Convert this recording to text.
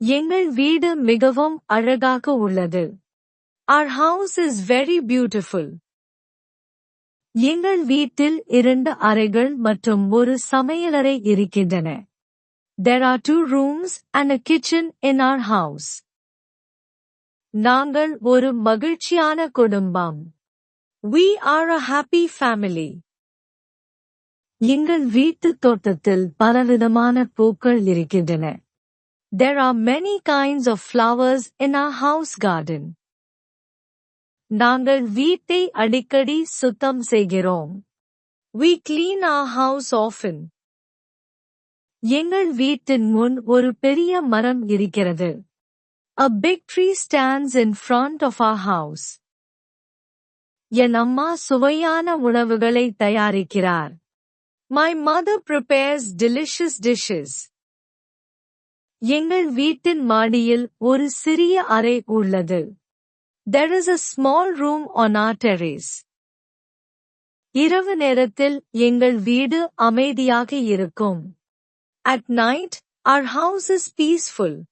எங்கள் வீடு மிகவும் அழகாக உள்ளது. Our house is very beautiful. எங்கள் வீட்டில் 2 அறைகள் மற்றும் ஒரு சமையலறை இருக்கின்றன. There are 2 rooms and a kitchen in our house. நாங்கள் ஒரு மகிழ்ச்சியான குடும்பம். We are a happy family. எங்கள் வீட்டுத் தோட்டத்தில் பலவிதமான பூக்கள் இருக்கின்றன. There are many kinds of flowers in our house garden. நாங்கள் வீட்டை அடிக்கடி சுத்தம் செய்கிறோம். We clean our house often. எங்கள் வீட்டின் முன் ஒரு பெரிய மரம் இருக்கிறது. A big tree stands in front of our house. என் அம்மா சுவையான உணவுகளை தயாரிக்கிறார். My mother prepares delicious dishes. எங்கள் வீட்டின் மாடியில் ஒரு சிறிய அறை உள்ளது. There is a small room on our terrace. இரவு நேரத்தில் எங்கள் வீடு அமைதியாக இருக்கும். At night, our house is peaceful.